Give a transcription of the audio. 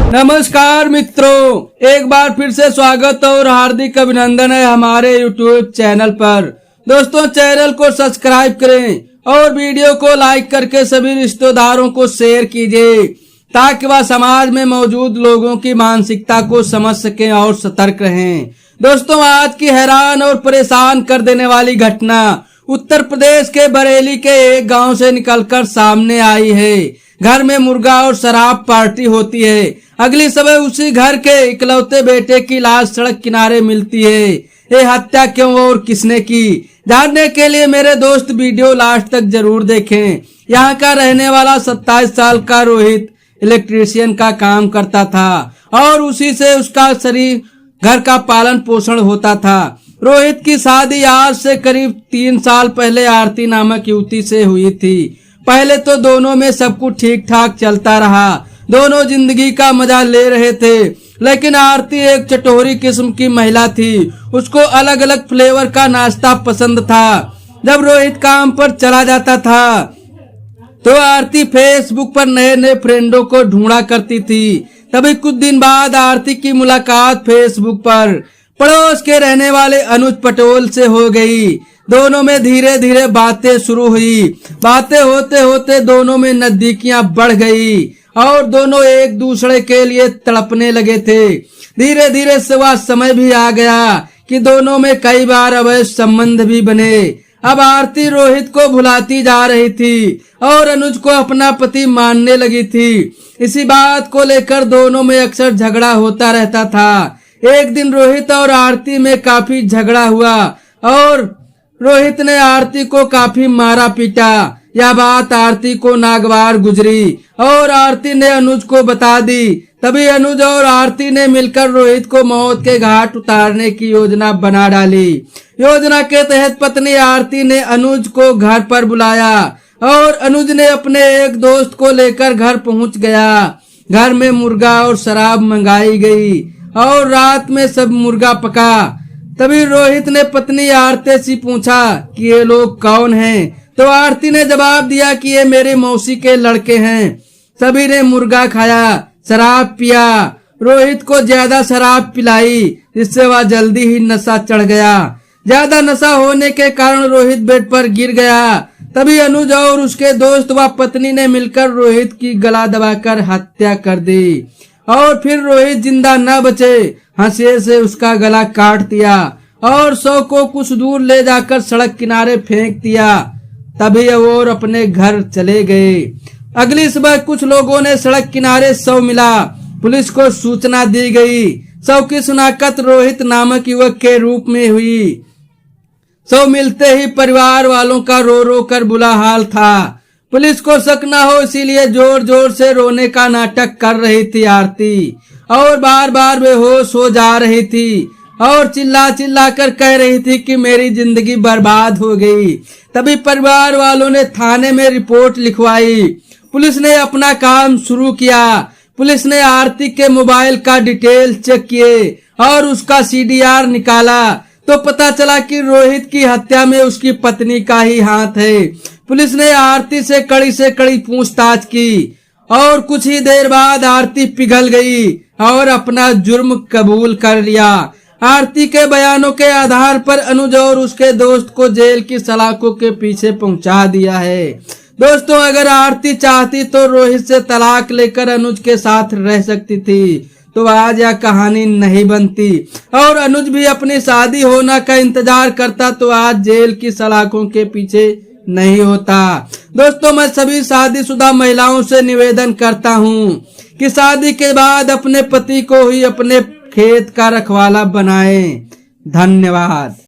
नमस्कार मित्रों, एक बार फिर से स्वागत और हार्दिक अभिनंदन है हमारे YouTube चैनल पर। दोस्तों, चैनल को सब्सक्राइब करें और वीडियो को लाइक करके सभी रिश्तेदारों को शेयर कीजिए ताकि वह समाज में मौजूद लोगों की मानसिकता को समझ सकें और सतर्क रहें। दोस्तों, आज की हैरान और परेशान कर देने वाली घटना उत्तर प्रदेश के बरेली के एक गांव से निकलकर सामने आई है। घर में मुर्गा और शराब पार्टी होती है। अगली सुबह उसी घर के इकलौते बेटे की लाश सड़क किनारे मिलती है। ये हत्या क्यों और किसने की, जानने के लिए मेरे दोस्त वीडियो लास्ट तक जरूर देखें। यहाँ का रहने वाला 27 साल का रोहित इलेक्ट्रीशियन का काम करता था और उसी से उसका शरीर घर का पालन पोषण होता था। रोहित की शादी आज से करीब 3 साल पहले आरती नामक युवती से हुई थी। पहले तो दोनों में सब कुछ ठीक ठाक चलता रहा, दोनों जिंदगी का मजा ले रहे थे। लेकिन आरती एक चटोरी किस्म की महिला थी, उसको अलग अलग फ्लेवर का नाश्ता पसंद था। जब रोहित काम पर चला जाता था तो आरती फेसबुक पर नए नए फ्रेंडों को ढूंढा करती थी। तभी कुछ दिन बाद आरती की मुलाकात फेसबुक पर पड़ोस के रहने वाले अनुज पटेल से हो गई। दोनों में धीरे धीरे बातें शुरू हुई। बातें होते होते दोनों में नजदीकियां बढ़ गई और दोनों एक दूसरे के लिए तड़पने लगे थे। धीरे धीरे वह समय भी आ गया कि दोनों में कई बार अवैध संबंध भी बने। अब आरती रोहित को भुलाती जा रही थी और अनुज को अपना पति मानने लगी थी। इसी बात को लेकर दोनों में अक्सर झगड़ा होता रहता था। एक दिन रोहित और आरती में काफी झगड़ा हुआ और रोहित ने आरती को काफी मारा पीटा। यह बात आरती को नागवार गुजरी और आरती ने अनुज को बता दी। तभी अनुज और आरती ने मिलकर रोहित को मौत के घाट उतारने की योजना बना डाली। योजना के तहत पत्नी आरती ने अनुज को घर पर बुलाया और अनुज ने अपने एक दोस्त को लेकर घर पहुंच गया। घर में मुर्गा और शराब मंगाई गई और रात में सब मुर्गा पका। तभी रोहित ने पत्नी आरती से पूछा कि ये लोग कौन हैं? तो आरती ने जवाब दिया कि ये मेरे मौसी के लड़के हैं। सभी ने मुर्गा खाया, शराब पिया। रोहित को ज्यादा शराब पिलाई जिससे वह जल्दी ही नशा चढ़ गया। ज्यादा नशा होने के कारण रोहित बेड पर गिर गया। तभी अनुज और उसके दोस्त व पत्नी ने मिलकर रोहित की गला दबाकर हत्या कर दी और फिर रोहित जिंदा न बचे, हंसिए से उसका गला काट दिया और शव को कुछ दूर ले जाकर सड़क किनारे फेंक दिया। तभी वो अपने घर चले गए। अगली सुबह कुछ लोगों ने सड़क किनारे शव मिला। पुलिस को सूचना दी गई। शव की शिनाख्त रोहित नामक युवक के रूप में हुई। शव मिलते ही परिवार वालों का रो रो कर बुरा हाल था। पुलिस को शक न हो इसीलिए जोर जोर से रोने का नाटक कर रही थी आरती और बार बार बेहोश हो जा रही थी और चिल्ला चिल्ला कर कह रही थी कि मेरी जिंदगी बर्बाद हो गई। तभी परिवार वालों ने थाने में रिपोर्ट लिखवाई। पुलिस ने अपना काम शुरू किया। पुलिस ने आरती के मोबाइल का डिटेल चेक किए और उसका CDR निकाला तो पता चला कि रोहित की हत्या में उसकी पत्नी का ही हाथ है। पुलिस ने आरती से कड़ी पूछताछ की और कुछ ही देर बाद आरती पिघल गई और अपना जुर्म कबूल कर लिया। आरती के बयानों के आधार पर अनुज और उसके दोस्त को जेल की सलाखों के पीछे पहुंचा दिया है। दोस्तों, अगर आरती चाहती तो रोहित से तलाक लेकर अनुज के साथ रह सकती थी, तो आज यह कहानी नहीं बनती और अनुज भी अपनी शादी होना का इंतजार करता तो आज जेल की सलाखों के पीछे नहीं होता। दोस्तों, मैं सभी शादीशुदा महिलाओं से निवेदन करता हूँ कि शादी के बाद अपने पति को ही अपने खेत का रखवाला बनाएं। धन्यवाद।